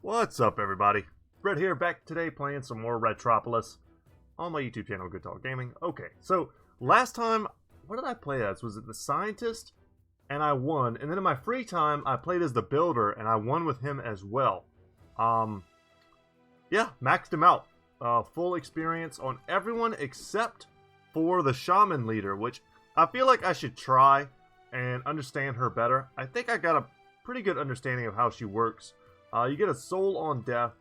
What's up, everybody? Brett here, back today playing some more Ratropolis on my YouTube channel, Goodtalk Gaming. Okay, so last time, what did I play as? Was it the scientist? And I won. And then in my free time, I played as the builder, and I won with him as well. Yeah, maxed him out. Full experience on everyone except for the shaman leader, which I feel like I should try and understand her better. I think I got a pretty good understanding of how she works. You get a soul on death,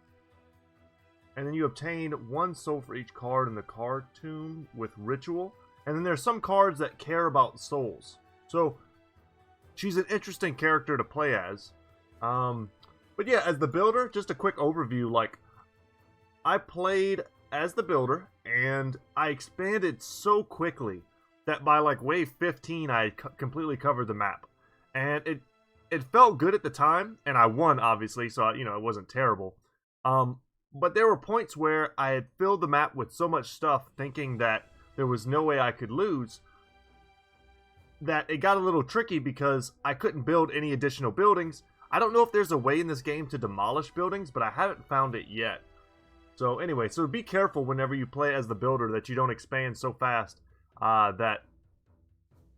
and then you obtain 1 soul for each card in the card tomb with ritual. And then there's some cards that care about souls. So she's an interesting character to play as. But yeah, as the builder, just a quick overview. Like, I played as the builder, and I expanded so quickly that by like wave 15, I completely covered the map. And it felt good at the time, and I won, obviously, so, you know, it wasn't terrible. But there were points where I had filled the map with so much stuff, thinking that there was no way I could lose, that it got a little tricky because I couldn't build any additional buildings. I don't know if there's a way in this game to demolish buildings, but I haven't found it yet. So anyway, so be careful whenever you play as the builder that you don't expand so fast that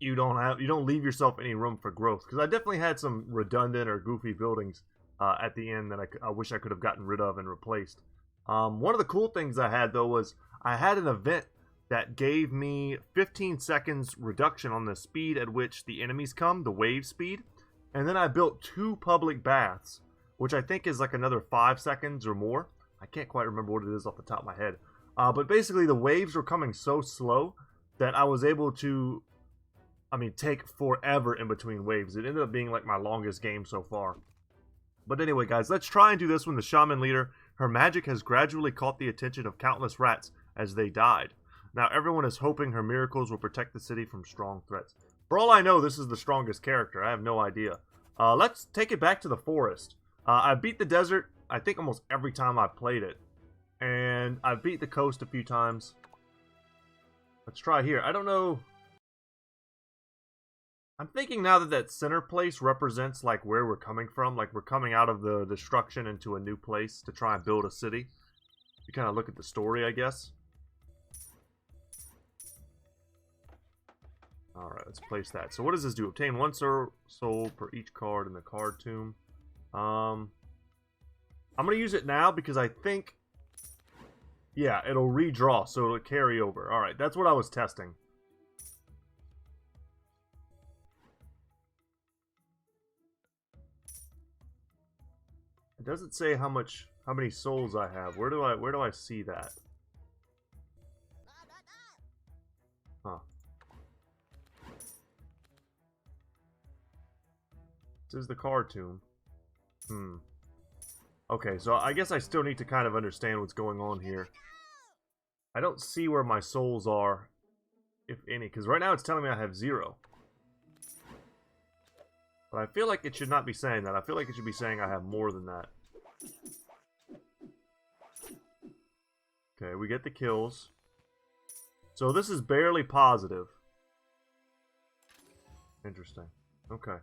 you don't leave yourself any room for growth. Because I definitely had some redundant or goofy buildings at the end that I wish I could have gotten rid of and replaced. One of the cool things I had, though, was I had an event that gave me 15 seconds reduction on the speed at which the enemies come, the wave speed. And then I built 2 public baths, which I think is like another 5 seconds or more. I can't quite remember what it is off the top of my head. But basically the waves were coming so slow that I was able to, take forever in between waves. It ended up being like my longest game so far. But anyway, guys, let's try and do this one. The shaman leader, her magic has gradually caught the attention of countless rats as they died. Now everyone is hoping her miracles will protect the city from strong threats. For all I know, this is the strongest character. I have no idea. Let's take it back to the forest. I beat the desert, I think, almost every time I played it. And I beat the coast a few times. Let's try here. I don't know. I'm thinking now that that center place represents like where we're coming from. Like we're coming out of the destruction into a new place to try and build a city. You kind of look at the story, I guess. Alright, let's place that. So what does this do? Obtain 1 soul per each card in the card tomb. I'm going to use it now because I think, yeah, it'll redraw, so it'll carry over. Alright, that's what I was testing. It doesn't say how many souls I have. Where do I see that? Huh. This is the card tomb. Okay, so I guess I still need to kind of understand what's going on here. I don't see where my souls are, if any, because right now it's telling me I have 0. But I feel like it should not be saying that. I feel like it should be saying I have more than that. Okay, we get the kills. So this is barely positive. Interesting. Okay.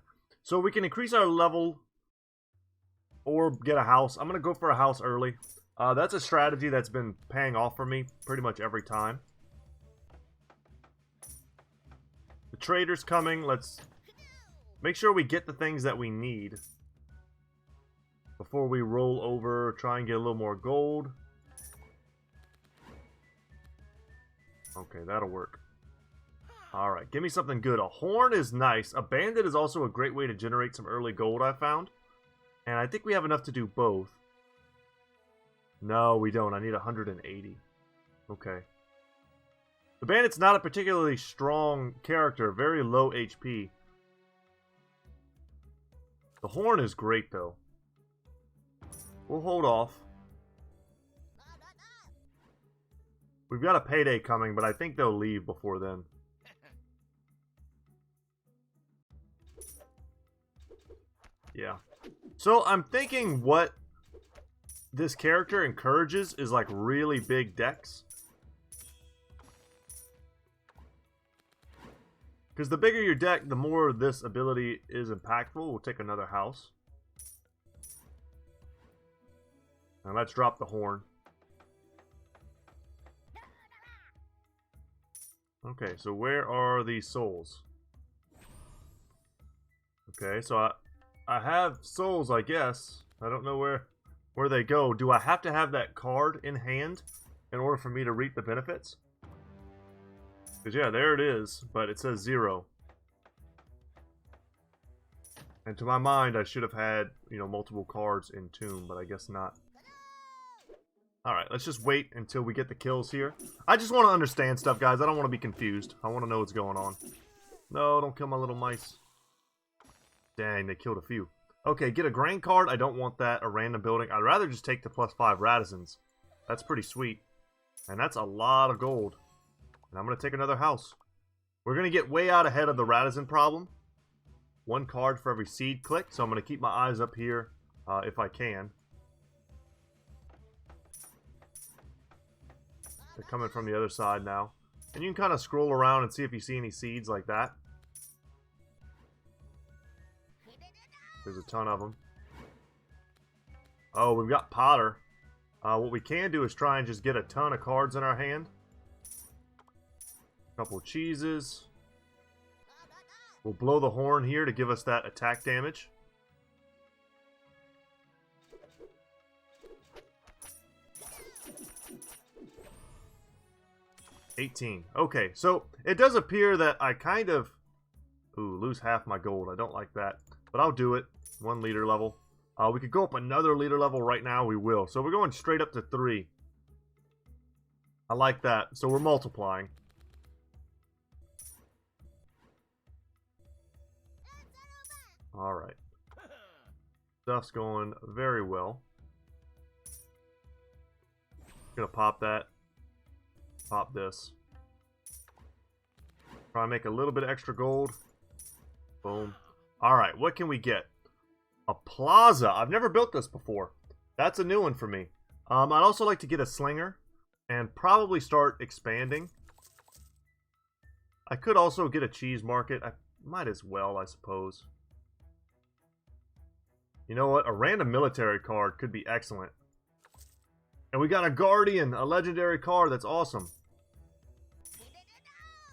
So we can increase our level or get a house. I'm going to go for a house early. That's a strategy that's been paying off for me pretty much every time. The trader's coming. Let's make sure we get the things that we need before we roll over, try and get a little more gold. Okay, that'll work. Alright, give me something good. A horn is nice. A bandit is also a great way to generate some early gold, I found. And I think we have enough to do both. No, we don't. I need 180. Okay. The bandit's not a particularly strong character. Very low HP. The horn is great, though. We'll hold off. We've got a payday coming, but I think they'll leave before then. Yeah. So I'm thinking what this character encourages is like really big decks. Because the bigger your deck, the more this ability is impactful. We'll take another house. And let's drop the horn. Okay, so where are the souls? Okay, so I have souls, I guess. I don't know where they go. Do I have to have that card in hand in order for me to reap the benefits? Because, yeah, there it is, but it says 0. And to my mind, I should have had, you know, multiple cards in Tomb, but I guess not. Alright, let's just wait until we get the kills here. I just want to understand stuff, guys. I don't want to be confused. I want to know what's going on. No, don't kill my little mice. Dang, they killed a few. Okay, get a grain card. I don't want that. A random building. I'd rather just take the +5 Radissons. That's pretty sweet. And that's a lot of gold. And I'm going to take another house. We're going to get way out ahead of the Radisson problem. 1 card for every seed click. So I'm going to keep my eyes up here if I can. They're coming from the other side now. And you can kind of scroll around and see if you see any seeds like that. There's a ton of them. Oh, we've got Potter. What we can do is try and just get a ton of cards in our hand. A couple of cheeses. We'll blow the horn here to give us that attack damage. 18. Okay, so it does appear that I kind of... Ooh, lose half my gold. I don't like that. But I'll do it. 1 leader level. We could go up another leader level right now. We will. So we're going straight up to 3. I like that. So we're multiplying. Alright. Stuff's going very well. Gonna pop that. Pop this. Try and make a little bit of extra gold. Boom. Alright, what can we get? A plaza. I've never built this before. That's a new one for me. I'd also like to get a slinger. And probably start expanding. I could also get a cheese market. I might as well, I suppose. You know what? A random military card could be excellent. And we got a Guardian, a legendary card. That's awesome.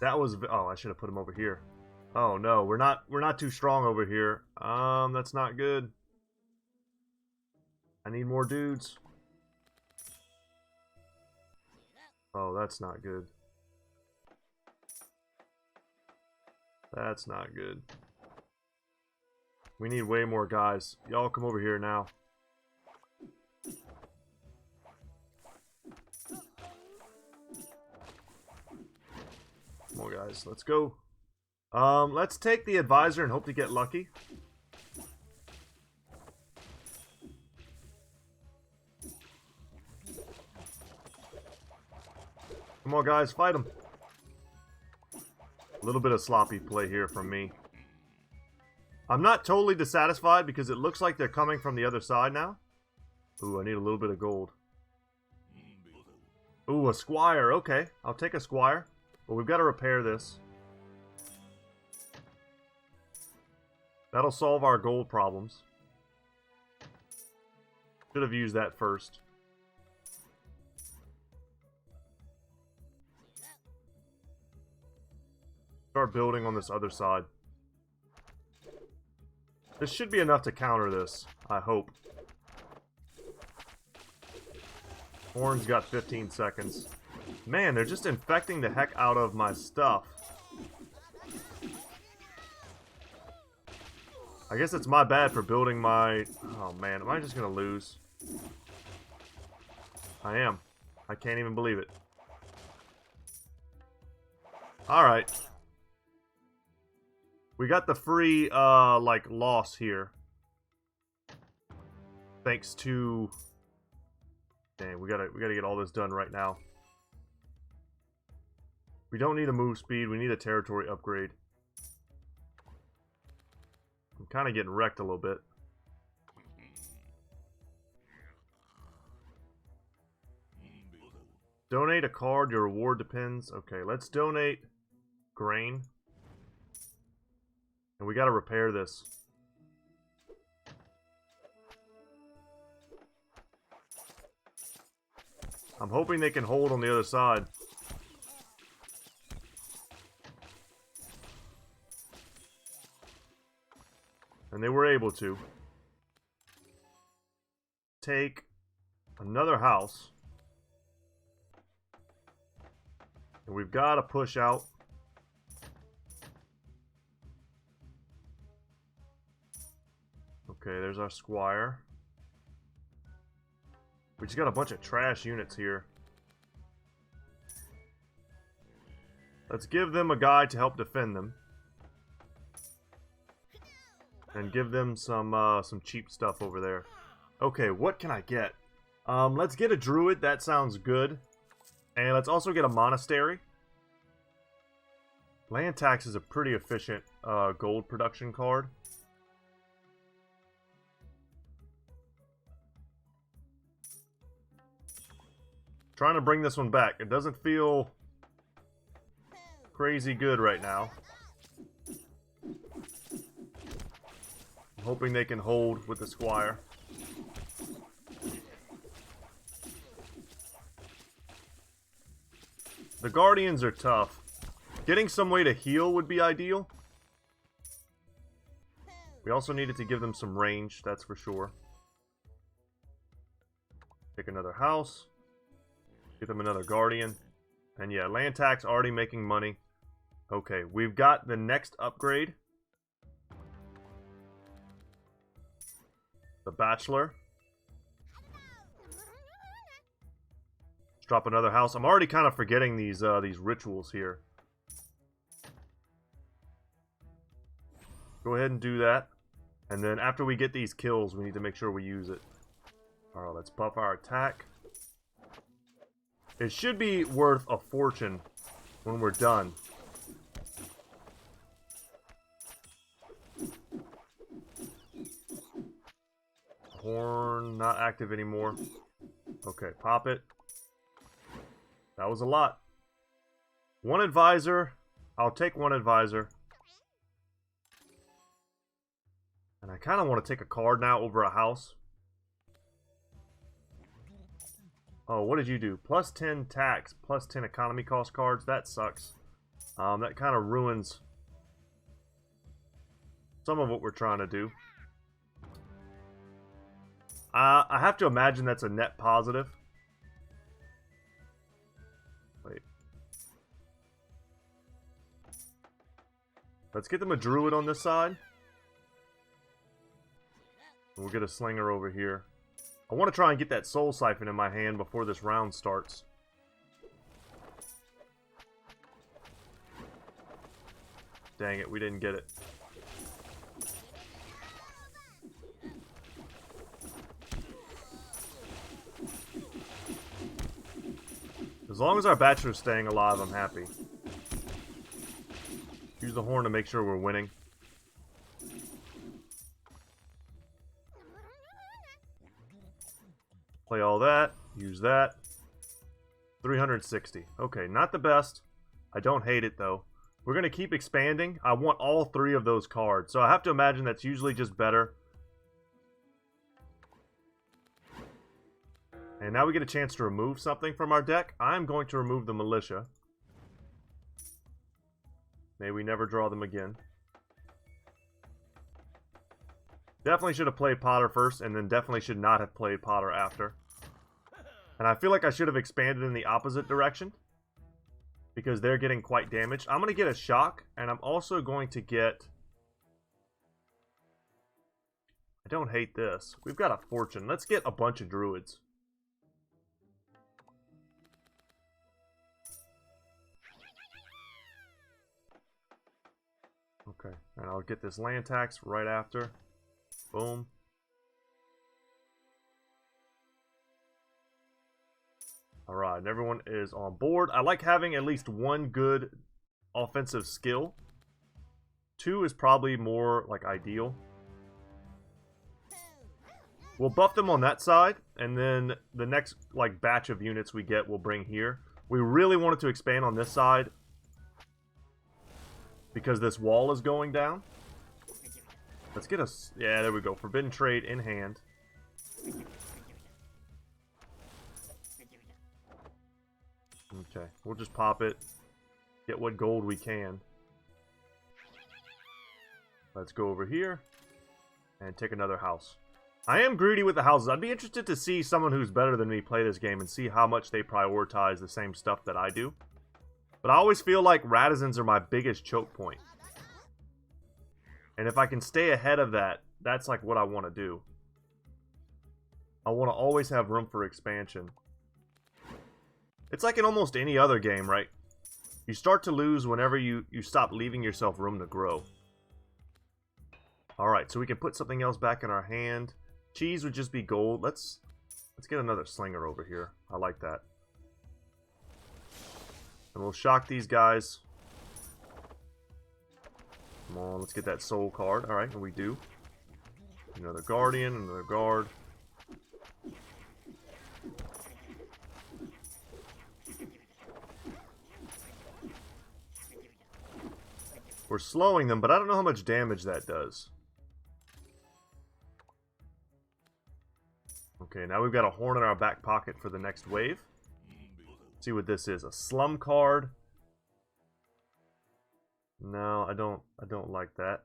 That was... Oh, I should have put him over here. Oh, no. We're not too strong over here. That's not good. I need more dudes. Oh, that's not good. That's not good. We need way more guys. Y'all come over here now. Come on, guys. Let's go. Let's take the advisor and hope to get lucky. Come on, guys. Fight them. A little bit of sloppy play here from me. I'm not totally dissatisfied because it looks like they're coming from the other side now. Ooh, I need a little bit of gold. Ooh, a squire. Okay, I'll take a squire. But we've got to repair this. That'll solve our gold problems. Should have used that first. Start building on this other side. This should be enough to counter this, I hope. Horn's got 15 seconds. Man, they're just infecting the heck out of my stuff. I guess it's my bad for building my... Oh man, am I just gonna lose? I am. I can't even believe it. Alright. We got the free, like, loss here. Thanks to... Dang, we gotta get all this done right now. We don't need a move speed, we need a territory upgrade. I'm kind of getting wrecked a little bit. Donate a card, your reward depends. Okay, let's donate grain. And we gotta repair this. I'm hoping they can hold on the other side. And they were able to. Take another house. And we've got to push out. Okay, there's our squire. We just got a bunch of trash units here. Let's give them a guy to help defend them. And give them some cheap stuff over there. Okay, what can I get? Let's get a druid. That sounds good. And let's also get a monastery. Land tax is a pretty efficient gold production card. Trying to bring this one back. It doesn't feel crazy good right now. I'm hoping they can hold with the squire. The guardians are tough. Getting some way to heal would be ideal. We also needed to give them some range, that's for sure. Take another house. Get them another guardian. And yeah, land tax already making money. Okay, we've got the next upgrade. The bachelor. Let's drop another house. I'm already kind of forgetting these rituals here. Go ahead and do that. And then after we get these kills, we need to make sure we use it. Alright, let's buff our attack. It should be worth a fortune when we're done. Horn, not active anymore. Okay, pop it. That was a lot. One advisor. I'll take one advisor. And I kind of want to take a card now over a house. Oh, what did you do? Plus 10 tax, plus 10 economy cost cards. That sucks. That kind of ruins some of what we're trying to do. I have to imagine that's a net positive. Wait. Let's get them a druid on this side. We'll get a slinger over here. I want to try and get that soul siphon in my hand before this round starts. Dang it, we didn't get it. As long as our bachelor's staying alive, I'm happy. Use the horn to make sure we're winning. Play all that. Use that. 360. Okay, not the best. I don't hate it, though. We're going to keep expanding. I want all three of those cards. So I have to imagine that's usually just better. And now we get a chance to remove something from our deck. I'm going to remove the militia. May we never draw them again. Definitely should have played Potter first, and then definitely should not have played Potter after. And I feel like I should have expanded in the opposite direction, because they're getting quite damaged. I'm going to get a shock, and I'm also going to get... I don't hate this. We've got a fortune. Let's get a bunch of druids. Okay, and I'll get this land tax right after. Boom. Alright, and everyone is on board. I like having at least one good offensive skill. 2 is probably more, like, ideal. We'll buff them on that side, and then the next, like, batch of units we get we'll bring here. We really wanted to expand on this side because this wall is going down. Let's get us... Yeah, there we go. Forbidden Trade in hand. Okay, we'll just pop it. Get what gold we can. Let's go over here and take another house. I am greedy with the houses. I'd be interested to see someone who's better than me play this game and see how much they prioritize the same stuff that I do. But I always feel like Radizens are my biggest choke point. And if I can stay ahead of that, that's like what I want to do. I want to always have room for expansion. It's like in almost any other game, right? You start to lose whenever you stop leaving yourself room to grow. Alright, so we can put something else back in our hand. Cheese would just be gold. Let's get another slinger over here. I like that. And we'll shock these guys. Come on, let's get that soul card. Alright, and we do. Another guardian, another guard. We're slowing them, but I don't know how much damage that does. Okay, now we've got a horn in our back pocket for the next wave. Let's see what this is. A slum card. No, I don't like that.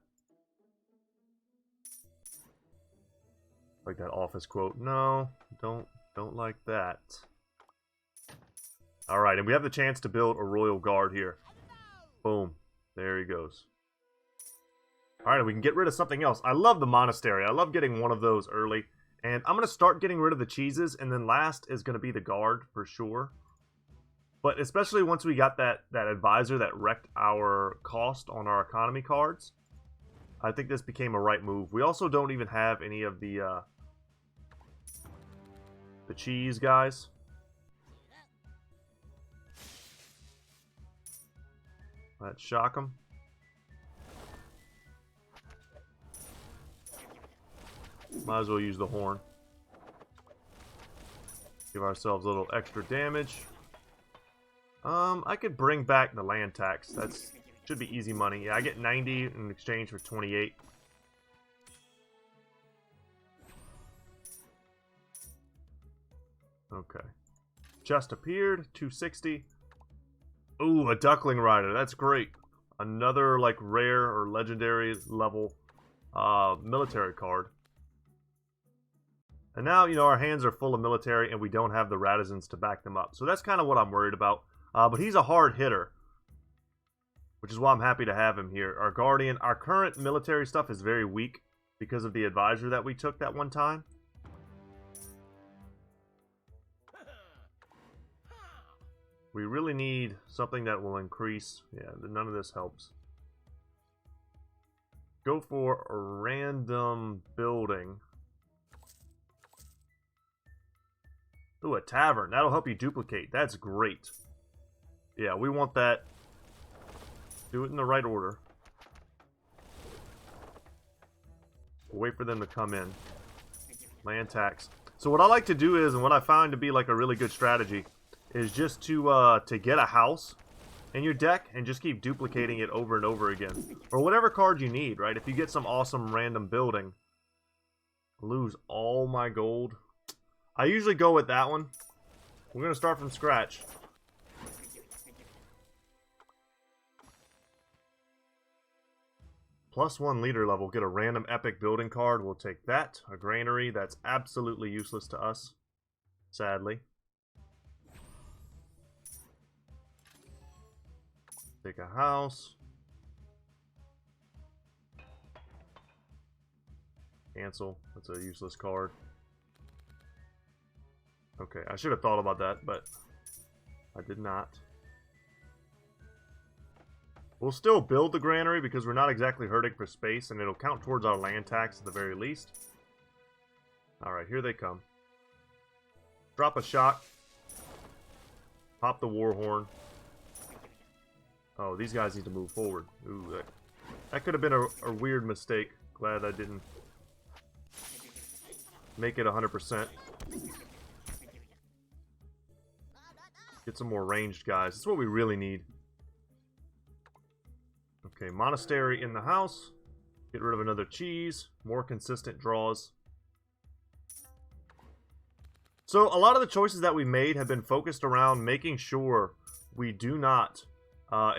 Like that office quote. No, don't like that. Alright, and we have the chance to build a royal guard here. Boom. There he goes. Alright, we can get rid of something else. I love the monastery. I love getting one of those early. And I'm going to start getting rid of the cheeses, and then last is going to be the guard, for sure. But especially once we got that advisor that wrecked our cost on our economy cards, I think this became a right move. We also don't even have any of the cheese guys. Let's shock them. Might as well use the horn. Give ourselves a little extra damage. I could bring back the land tax. That's should be easy money. Yeah, I get 90 in exchange for 28. Okay. Chest appeared. 260. Ooh, a duckling rider. That's great. Another like rare or legendary level military card. And now, you know, our hands are full of military and we don't have the Radizens to back them up. So that's kind of what I'm worried about. But he's a hard hitter, which is why I'm happy to have him here. Our Guardian, our current military stuff is very weak because of the advisor that we took that one time. We really need something that will increase. Yeah, none of this helps. Go for a random building. Ooh, a tavern. That'll help you duplicate. That's great. Yeah, we want that. Do it in the right order. We'll wait for them to come in. Land tax. So what I like to do is, and what I find to be like a really good strategy, is just to get a house in your deck and just keep duplicating it over and over again. Or whatever card you need, right? If you get some awesome random building, lose all my gold. I usually go with that one. We're going to start from scratch. +1 leader level. Get a random epic building card. We'll take that. A granary. That's absolutely useless to us. Sadly. Take a house. Cancel. That's a useless card. Okay, I should have thought about that, but I did not. We'll still build the granary because we're not exactly hurting for space, and it'll count towards our land tax at the very least. Alright, here they come. Drop a shock. Pop the war horn. Oh, these guys need to move forward. Ooh, that could have been a weird mistake. Glad I didn't make it 100%. Get some more ranged guys. That's what we really need. Okay, monastery in the house. Get rid of another cheese. More consistent draws. So a lot of the choices that we made have been focused around making sure we do not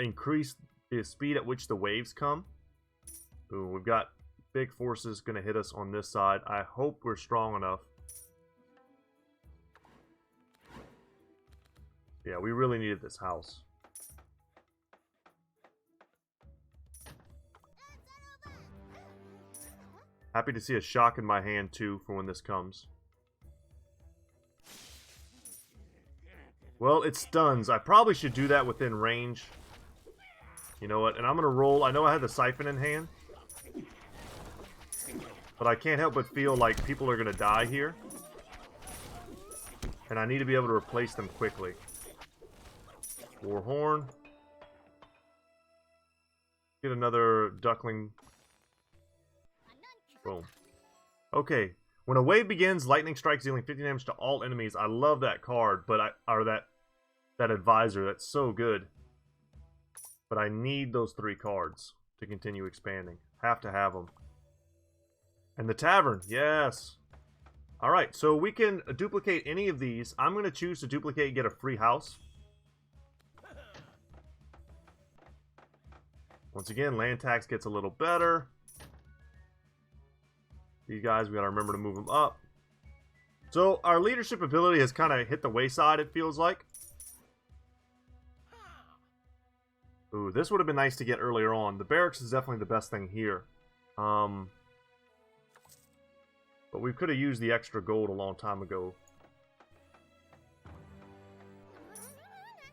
increase the speed at which the waves come. Ooh, we've got big forces going to hit us on this side. I hope we're strong enough. Yeah, we really needed this house. Happy to see a shock in my hand, too, for when this comes. Well, it stuns. I probably should do that within range. You know what? And I'm going to roll. I know I had the siphon in hand. But I can't help but feel like people are going to die here. And I need to be able to replace them quickly. Warhorn. Get another duckling. Boom. Okay. When a wave begins, lightning strikes dealing 50 damage to all enemies. I love that card, but that advisor. That's so good. But I need those 3 cards to continue expanding. Have to have them. And the tavern. Yes. Alright, so we can duplicate any of these. I'm going to choose to duplicate and get a free house. Once again, land tax gets a little better. These guys, we got to remember to move them up. So, our leadership ability has kind of hit the wayside, it feels like. Ooh, this would have been nice to get earlier on. The barracks is definitely the best thing here. But we could have used the extra gold a long time ago.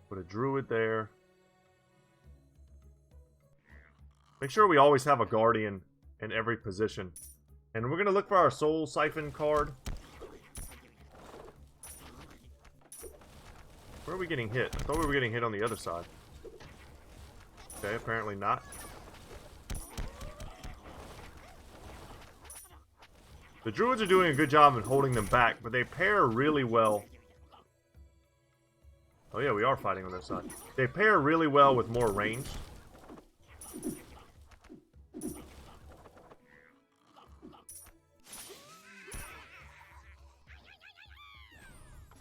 Put a druid there. Make sure we always have a guardian in every position. And we're going to look for our soul siphon card. Where are we getting hit? I thought we were getting hit on the other side. Okay, apparently not. The druids are doing a good job in holding them back, but they pair really well. Oh yeah, we are fighting on this side. They pair really well with more range.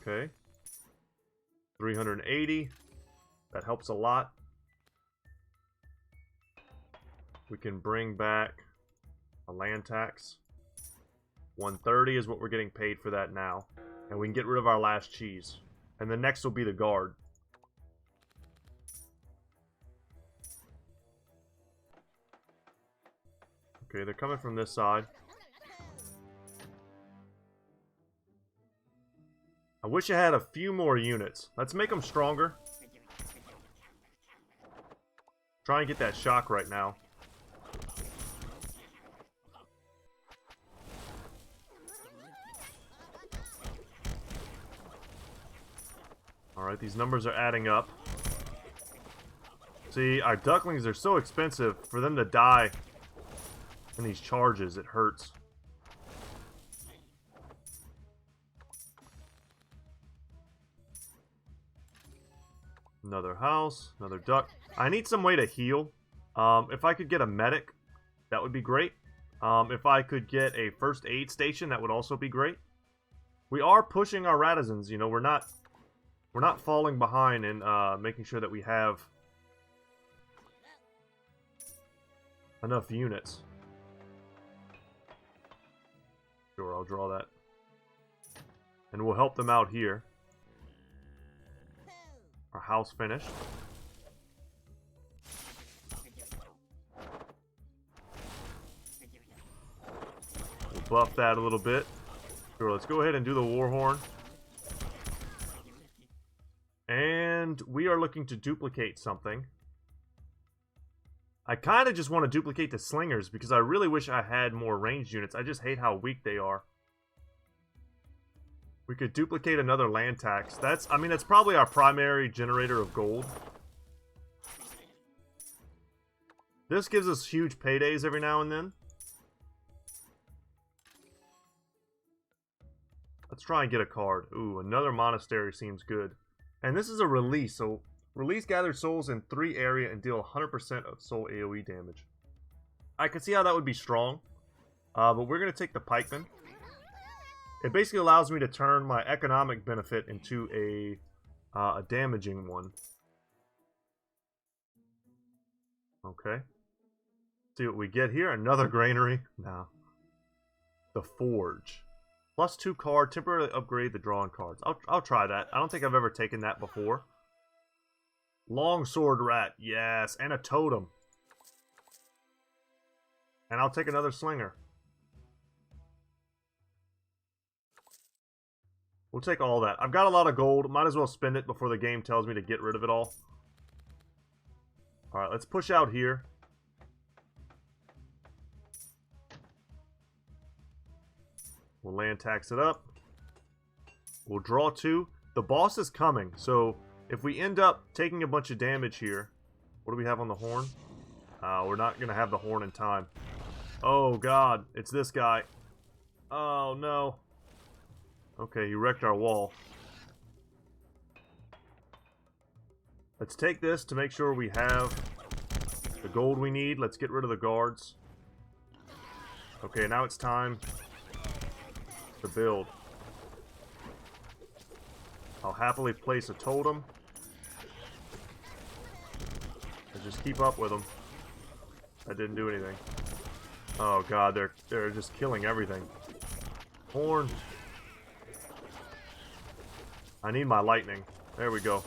Okay. 380. That helps a lot. We can bring back a land tax. 130 is what we're getting paid for that now. And we can get rid of our last cheese. And the next will be the guard. Okay, they're coming from this side. I wish I had a few more units. Let's make them stronger. Try and get that shock right now. Alright, these numbers are adding up. See, our ducklings are so expensive. For them to die in these charges, it hurts. Another house, another duck. I need some way to heal. If I could get a medic, that would be great. If I could get a first aid station, that would also be great. We are pushing our Ratizans, you know, we're not falling behind in making sure that we have enough units. Sure, I'll draw that. And we'll help them out here. Our house finished. We'll buff that a little bit. Sure, let's go ahead and do the Warhorn. And we are looking to duplicate something. I kind of just want to duplicate the slingers because I really wish I had more ranged units. I just hate how weak they are. We could duplicate another land tax. I mean, that's probably our primary generator of gold. This gives us huge paydays every now and then. Let's try and get a card. Ooh, another monastery seems good. And this is a release, so release gathers souls in 3 area and deal 100% of soul AoE damage. I can see how that would be strong, but we're going to take the pikeman. It basically allows me to turn my economic benefit into a damaging one. Okay. See what we get here. Another granary. No. The Forge. +2 card. Temporarily upgrade the drawing cards. I'll try that. I don't think I've ever taken that before. Longsword Rat. Yes. And a totem. And I'll take another slinger. We'll take all that. I've got a lot of gold. Might as well spend it before the game tells me to get rid of it all. Alright, let's push out here. We'll land tax it up. We'll draw 2. The boss is coming, so if we end up taking a bunch of damage here... What do we have on the horn? We're not going to have the horn in time. Oh god, it's this guy. Oh no. Okay, he wrecked our wall. Let's take this to make sure we have the gold we need. Let's get rid of the guards. Okay, now it's time to build. I'll happily place a totem. And just keep up with them. That didn't do anything. Oh god, they're just killing everything. Horn. I need my lightning. There we go.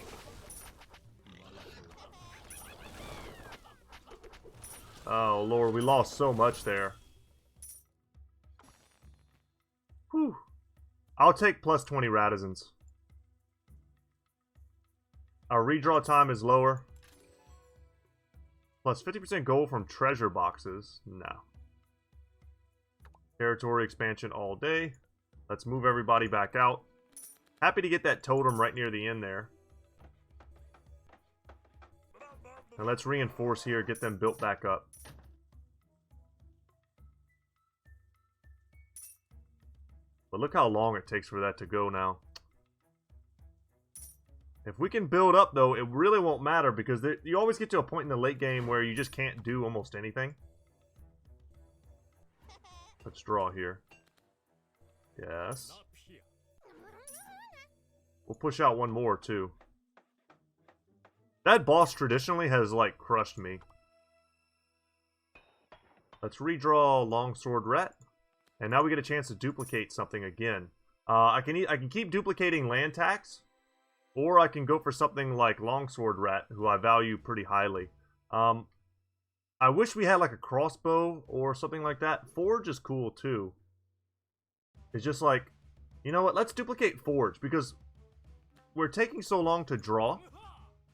Oh lord, we lost so much there. Whew. I'll take +20 Radizens. Our redraw time is lower. Plus 50% gold from treasure boxes. No. Territory expansion all day. Let's move everybody back out. Happy to get that totem right near the end there. And let's reinforce here, get them built back up. But look how long it takes for that to go now. If we can build up, though, it really won't matter because you always get to a point in the late game where you just can't do almost anything. Let's draw here. Yes. We'll push out one more, too. That boss traditionally has, like, crushed me. Let's redraw Longsword Rat. And now we get a chance to duplicate something again. I can keep duplicating land tax. Or I can go for something like Longsword Rat, who I value pretty highly. I wish we had like a crossbow or something like that. Forge is cool too. It's just like, you know what, let's duplicate Forge, because we're taking so long to draw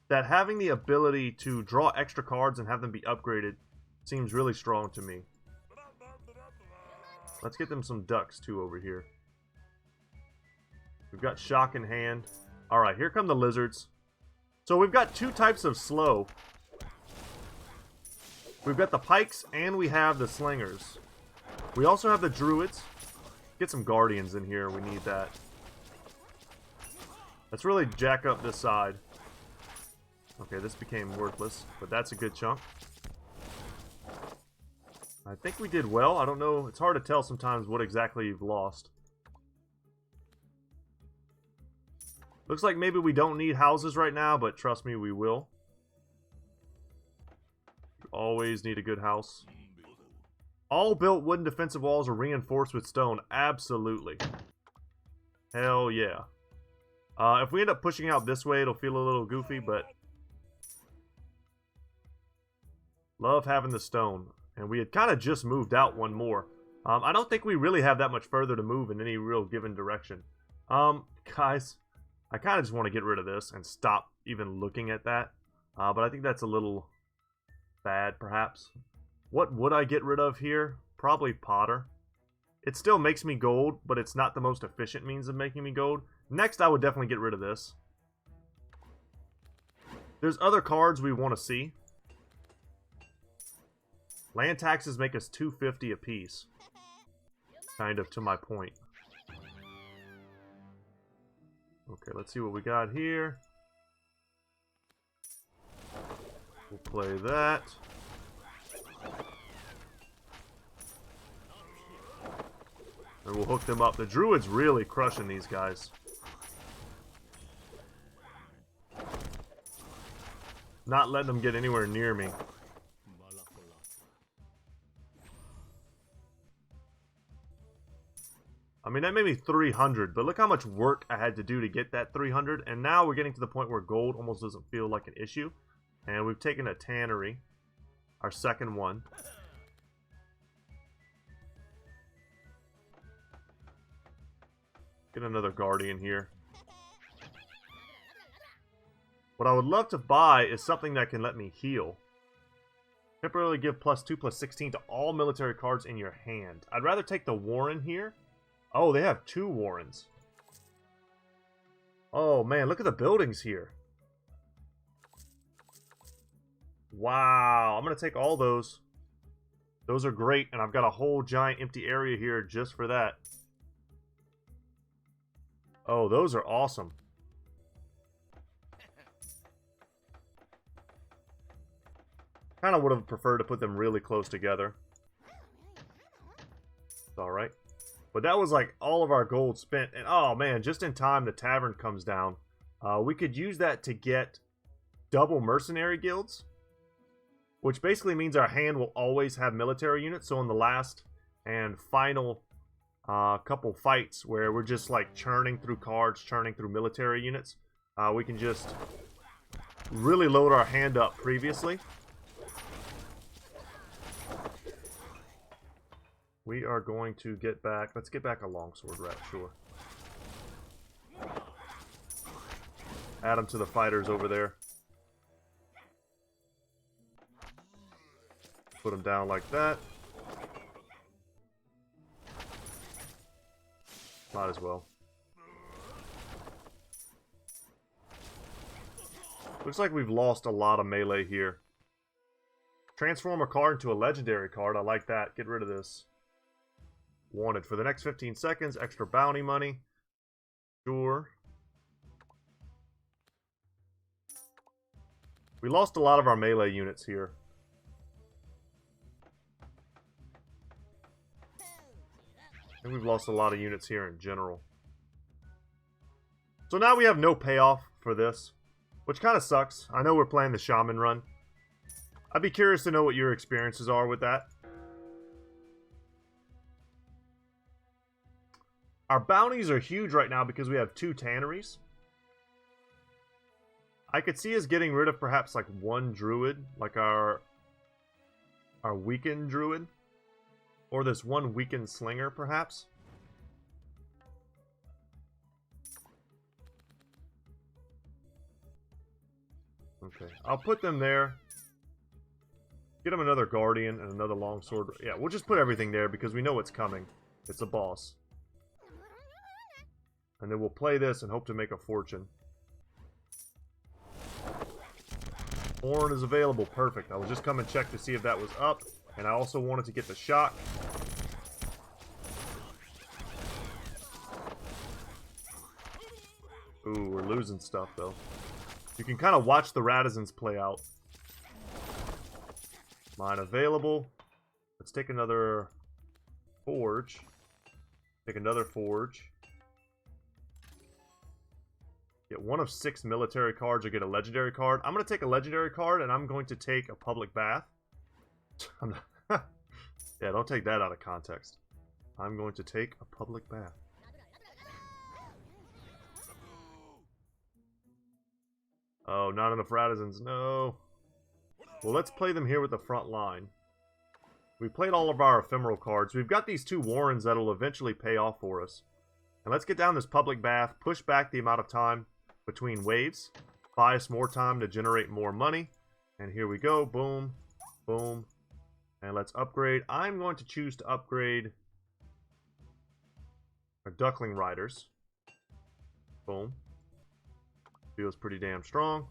that having the ability to draw extra cards and have them be upgraded seems really strong to me. Let's get them some ducks too over here. We've got shock in hand. Alright, here come the lizards. So we've got 2 types of slow. We've got the pikes and we have the slingers. We also have the druids. Get some guardians in here, we need that. Let's really jack up this side. Okay, this became worthless, but that's a good chunk. I think we did well. I don't know, it's hard to tell sometimes what exactly you've lost. Looks like maybe we don't need houses right now, but trust me, we will. You always need a good house. All built wooden defensive walls are reinforced with stone. Absolutely. Hell yeah. If we end up pushing out this way, it'll feel a little goofy, but... love having the stone. And we had kind of just moved out one more. I don't think we really have that much further to move in any real given direction. Guys... I kind of just want to get rid of this and stop even looking at that. But I think that's a little bad, perhaps. What would I get rid of here? Probably Potter. It still makes me gold, but it's not the most efficient means of making me gold. Next, I would definitely get rid of this. There's other cards we want to see. Land taxes make us $250 apiece. Kind of to my point. Okay, let's see what we got here. We'll play that. And we'll hook them up. The druid's really crushing these guys. Not letting them get anywhere near me. I mean, that made me 300, but look how much work I had to do to get that 300. And now we're getting to the point where gold almost doesn't feel like an issue. And we've taken a tannery, our second one. Get another guardian here. What I would love to buy is something that can let me heal. Temporarily give +2/+16 to all military cards in your hand. I'd rather take the Warren here. Oh, they have 2 Warrens. Oh man, look at the buildings here. Wow, I'm going to take all those. Those are great, and I've got a whole giant empty area here just for that. Oh, those are awesome. Kind of would have preferred to put them really close together. It's alright. But that was like all of our gold spent. And oh man, just in time the tavern comes down. We could use that to get double mercenary guilds. Which basically means our hand will always have military units. So in the last and final couple fights where we're just like churning through cards, churning through military units, we can just really load our hand up previously. We are going to get back... Let's get back a longsword rat, sure. Add them to the fighters over there. Put them down like that. Might as well. Looks like we've lost a lot of melee here. Transform a card into a legendary card. I like that. Get rid of this. Wanted for the next 15 seconds. Extra bounty money. Sure. We lost a lot of our melee units here. And we've lost a lot of units here in general. So now we have no payoff for this, which kind of sucks. I know we're playing the Shaman run. I'd be curious to know what your experiences are with that. Our bounties are huge right now because we have 2 tanneries. I could see us getting rid of perhaps like 1 druid, like our weakened druid. Or this 1 weakened slinger, perhaps. Okay, I'll put them there. Get them another guardian and another longsword. Yeah, we'll just put everything there because we know what's coming. It's a boss. And then we'll play this and hope to make a fortune. Horn is available. Perfect. I was just coming to check to see if that was up. And I also wanted to get the shock. Ooh, we're losing stuff, though. You can kind of watch the Radizans play out. Mine available. Let's take another forge. Take another forge. Get 1 of 6 military cards or get a legendary card. I'm going to take a legendary card and I'm going to take a public bath. Yeah, don't take that out of context. I'm going to take a public bath. Oh, not enough Radizans. No. Well, let's play them here with the front line. We played all of our ephemeral cards. We've got these 2 Warrens that'll eventually pay off for us. And let's get down this public bath, push back the amount of time between waves, buy us more time to generate more money. And here we go. Boom. Boom. And let's upgrade. I'm going to choose to upgrade our Duckling Riders. Boom. Feels pretty damn strong.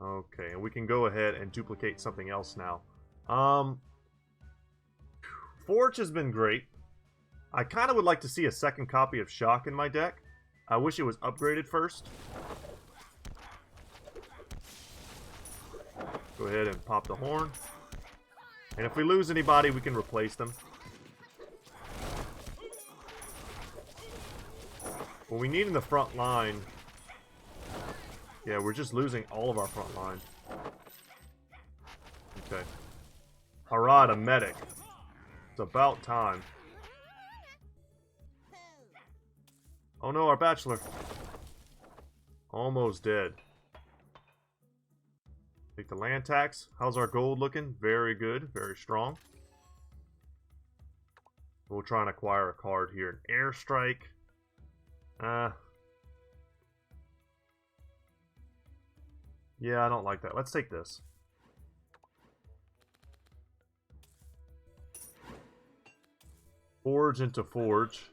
Okay, and we can go ahead and duplicate something else now. Forge has been great. I kind of would like to see a second copy of Shock in my deck. I wish it was upgraded first. Go ahead and pop the horn. And if we lose anybody, we can replace them. What we need in the front line... Yeah, we're just losing all of our front line. Okay. Alright, a medic. It's about time. Oh no, our bachelor. Almost dead. Take the land tax. How's our gold looking? Very good. Very strong. We'll try and acquire a card here. An airstrike. Yeah, I don't like that. Let's take this. Forge into forge.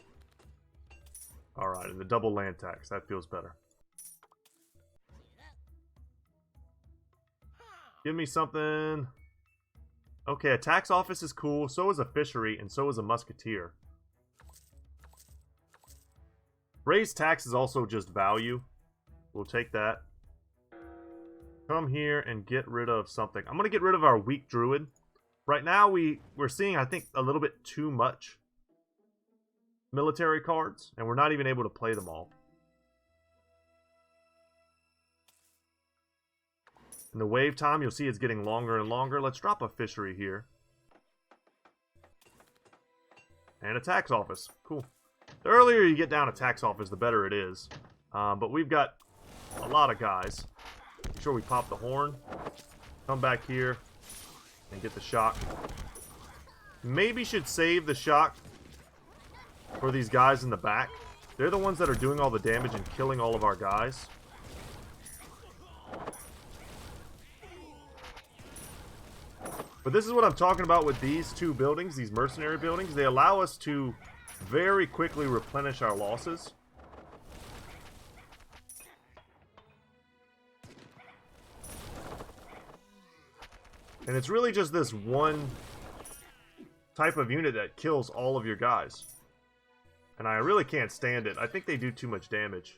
Alright, and the double land tax. That feels better. Give me something. Okay, a tax office is cool. So is a fishery, and so is a musketeer. Raise tax is also just value. We'll take that. Come here and get rid of something. I'm going to get rid of our weak druid. Right now, we're seeing, I think, a little bit too much military cards, and we're not even able to play them all. In the wave time, you'll see it's getting longer and longer. Let's drop a fishery here. And a tax office. Cool. The earlier you get down a tax office, the better it is. But we've got a lot of guys. Make sure we pop the horn. Come back here and get the shock. Maybe should save the shock for these guys in the back. They're the ones that are doing all the damage and killing all of our guys. But this is what I'm talking about with these two buildings, these mercenary buildings. They allow us to very quickly replenish our losses. And it's really just this one type of unit that kills all of your guys. And I really can't stand it. I think they do too much damage.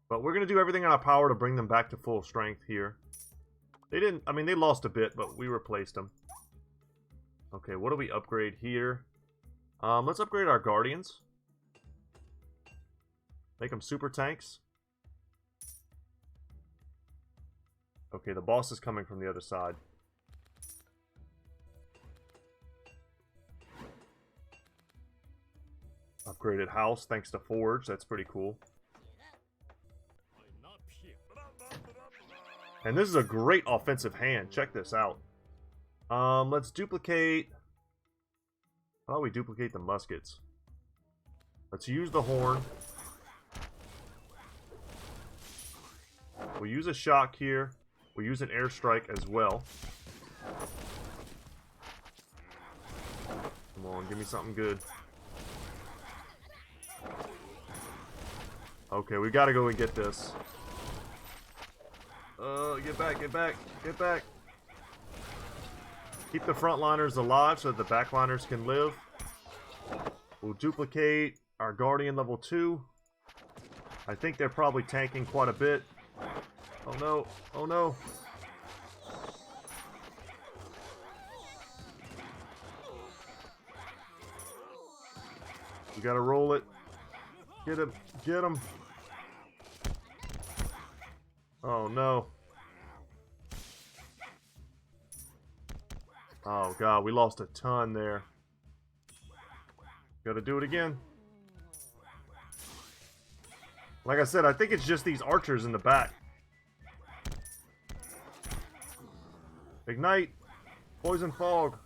But we're going to do everything in our power to bring them back to full strength here. They didn't, I mean, they lost a bit, but we replaced them. Okay, what do we upgrade here? Let's upgrade our Guardians. Make them super tanks. Okay, the boss is coming from the other side. Upgraded house thanks to Forge. That's pretty cool. And this is a great offensive hand. Check this out. Let's duplicate... How about we duplicate the muskets? Let's use the horn. We'll use a shock here. We'll use an airstrike as well. Come on, give me something good. Okay, we gotta go and get this. Get back, get back, get back. Keep the frontliners alive so that the backliners can live. We'll duplicate our Guardian level 2. I think they're probably tanking quite a bit. Oh no, oh no. We gotta roll it. Get him, get him. Oh no. Oh god, we lost a ton there. Gotta do it again. Like I said, I think it's just these archers in the back. Ignite! Poison fog!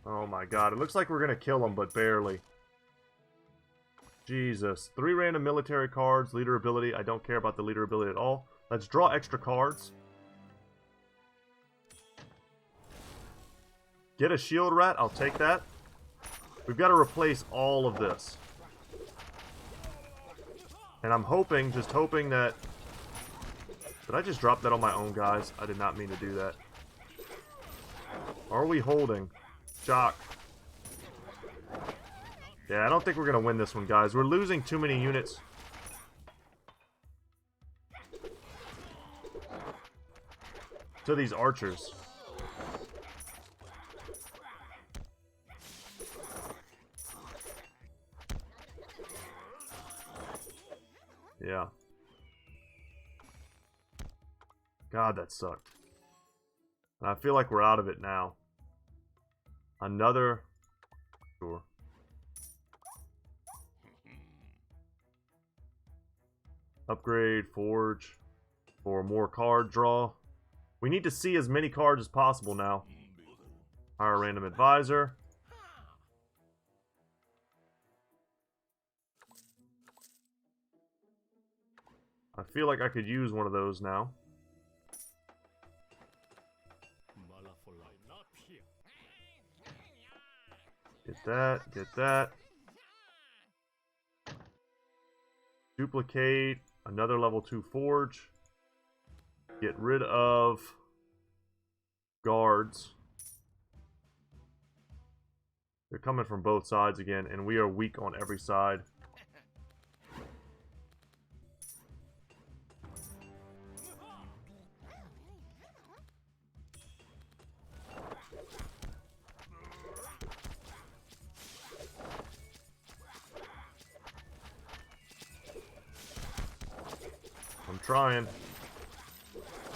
Oh my god, it looks like we're gonna kill them, but barely. Jesus. 3 random military cards, leader ability. I don't care about the leader ability at all. Let's draw extra cards. Get a shield rat, I'll take that. We've got to replace all of this. And I'm hoping, just hoping that... Did I just drop that on my own guys? I did not mean to do that. Are we holding? Jock. Yeah, I don't think we're going to win this one, guys. We're losing too many units. To these archers. Yeah. God, that sucked. And I feel like we're out of it now. Another... Sure. Upgrade, forge, for more card draw. We need to see as many cards as possible now. Hire a random advisor. I feel like I could use one of those now. Get that, get that. Duplicate, another level 2 forge. Get rid of guards. They're coming from both sides again, and we are weak on every side. I'm trying.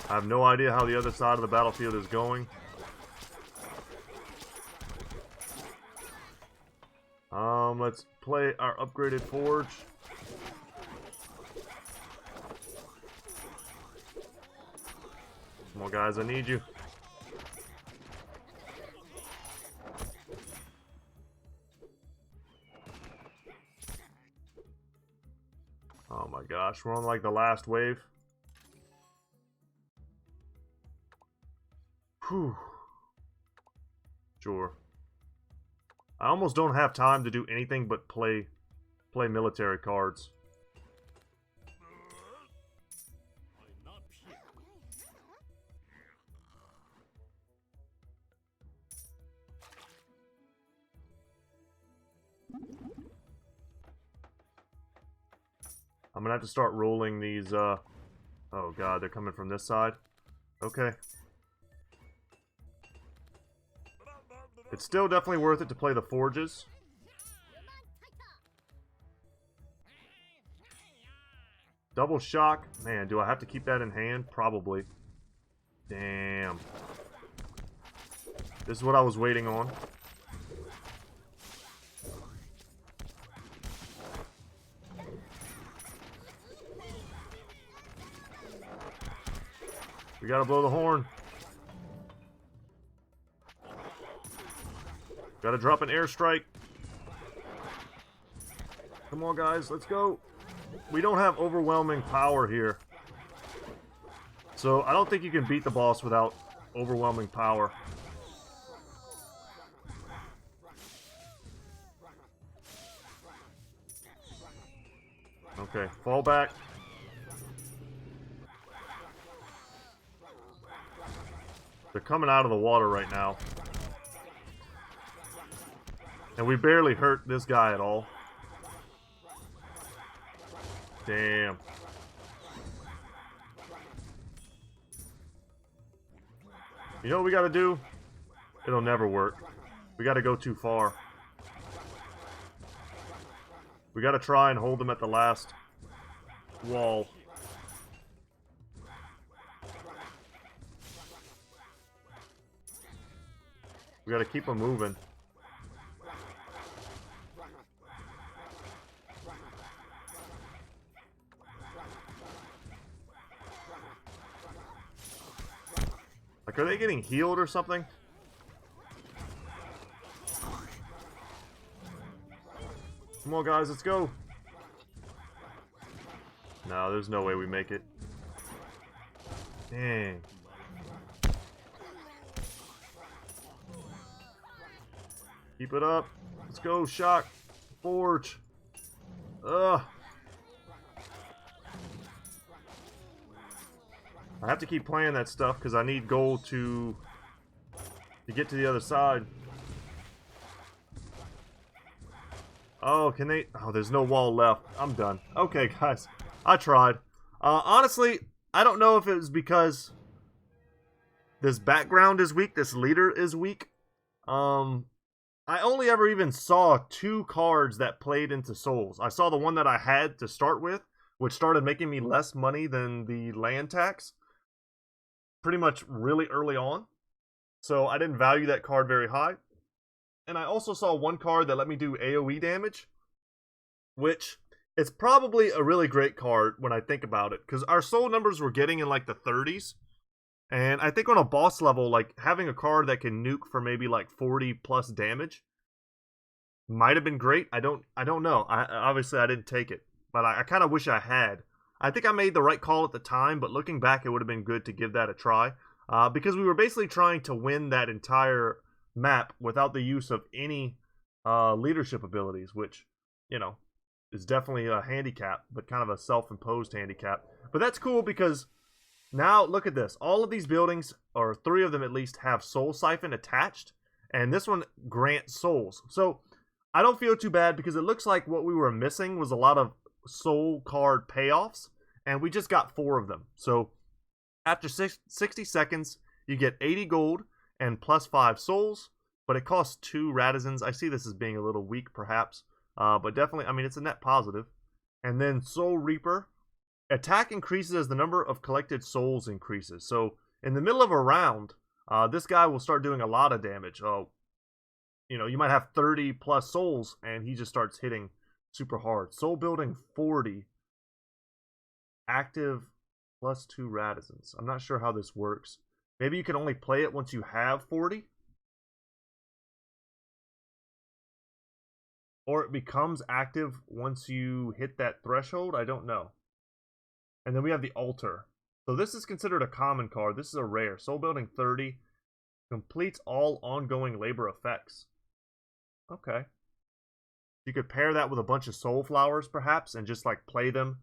I have no idea how the other side of the battlefield is going. Let's play our upgraded forge. Come on, guys, I need you. Oh my gosh, we're on like the last wave. Whew. Sure. I almost don't have time to do anything but play military cards. I'm gonna have to start rolling these, oh god, they're coming from this side. Okay. It's still definitely worth it to play the forges. Double shock. Man, do I have to keep that in hand? Probably. Damn. This is what I was waiting on. We gotta blow the horn. Gotta drop an airstrike. Come on, guys, let's go. We don't have overwhelming power here. So I don't think you can beat the boss without overwhelming power. Okay, fall back. They're coming out of the water right now. And we barely hurt this guy at all. Damn. You know what we gotta do? It'll never work. We gotta go too far. We gotta try and hold them at the last wall. We gotta keep them moving. Like, are they getting healed or something? Come on, guys, let's go. No, there's no way we make it. Dang. Keep it up. Let's go, shock. Forge. Ugh. I have to keep playing that stuff because I need gold to get to the other side. Oh, can they? Oh, there's no wall left. I'm done. Okay, guys. I tried. Honestly, I don't know if it was because this background is weak, this leader is weak. I only ever even saw 2 cards that played into souls. I saw the one that I had to start with, which started making me less money than the land tax. Pretty much really early on. so I didn't value that card very high. And I also saw one card that let me do AoE damage, which it's probably a really great card when I think about it, because our soul numbers were getting in like the 30s. And I think on a boss level, like having a card that can nuke for maybe like 40 plus damage might have been great. I don't know. Obviously I didn't take it, but I kind of wish I had. I think I made the right call at the time, but looking back, it would have been good to give that a try, because we were basically trying to win that entire map without the use of any leadership abilities, which, you know, is definitely a handicap, but kind of a self-imposed handicap. But that's cool because now look at this. All of these buildings, or 3 of them at least, have Soul Siphon attached, and this one grants souls. So I don't feel too bad because it looks like what we were missing was a lot of soul card payoffs, and we just got 4 of them. So after 60 seconds, you get 80 gold and plus 5 souls, but it costs 2 Radizens. I see this as being a little weak, perhaps, but definitely, I mean, it's a net positive. And then Soul Reaper. Attack increases as the number of collected souls increases. So in the middle of a round, this guy will start doing a lot of damage. You know, you might have 30 plus souls, and he just starts hitting super hard. Soul Building 40. Active plus 2 Radizens. I'm not sure how this works. Maybe you can only play it once you have 40? Or it becomes active once you hit that threshold? I don't know. And then we have the Altar. So this is considered a common card. This is a rare. Soul Building 30. Completes all ongoing labor effects. Okay. You could pair that with a bunch of soul flowers, perhaps, and just like play them,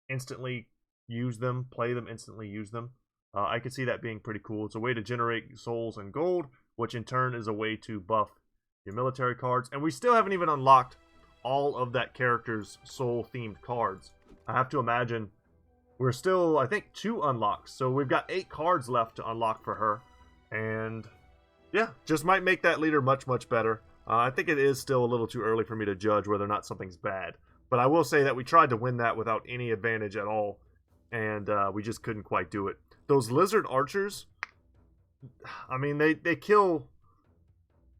instantly use them, play them, instantly use them. I could see that being pretty cool. It's a way to generate souls and gold, which in turn is a way to buff your military cards. And we still haven't even unlocked all of that character's soul-themed cards. I have to imagine we're still, I think, 2 unlocks. So we've got 8 cards left to unlock for her. And yeah, just might make that leader much, much better. I think it is still a little too early for me to judge whether or not something's bad. But I will say that we tried to win that without any advantage at all. And we just couldn't quite do it. Those lizard archers, I mean, they killed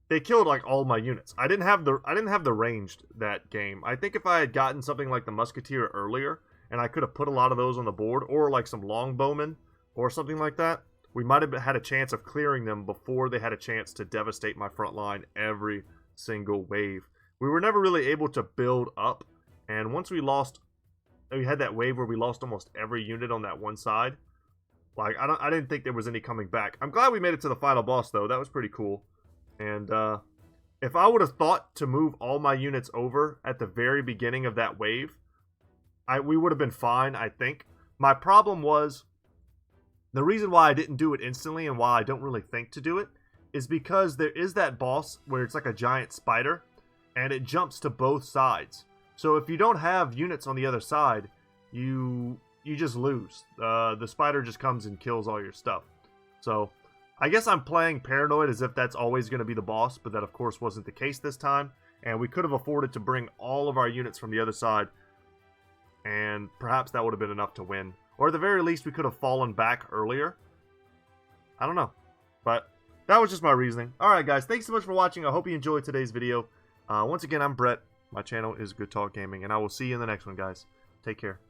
like all my units. I didn't have the ranged that game. I think if I had gotten something like the musketeer earlier, and I could have put a lot of those on the board, or like some longbowmen or something like that, we might have had a chance of clearing them before they had a chance to devastate my front line every single wave. We were never really able to build up, and once we had that wave where we lost almost every unit on that one side. Like, I didn't think there was any coming back. I'm glad we made it to the final boss, though. That was pretty cool. And if I would have thought to move all my units over at the very beginning of that wave, we would have been fine, I think. My problem was, the reason why I didn't do it instantly and why I don't really think to do it is because there is that boss where it's like a giant spider, and it jumps to both sides. So if you don't have units on the other side, you just lose. The spider just comes and kills all your stuff. So I guess I'm playing paranoid as if that's always going to be the boss, but that of course wasn't the case this time. And we could have afforded to bring all of our units from the other side, and perhaps that would have been enough to win. Or at the very least, we could have fallen back earlier. I don't know. But that was just my reasoning. Alright guys, thanks so much for watching. I hope you enjoyed today's video. Once again, I'm Brett. My channel is Goodtalk Gaming, and I will see you in the next one, guys. Take care.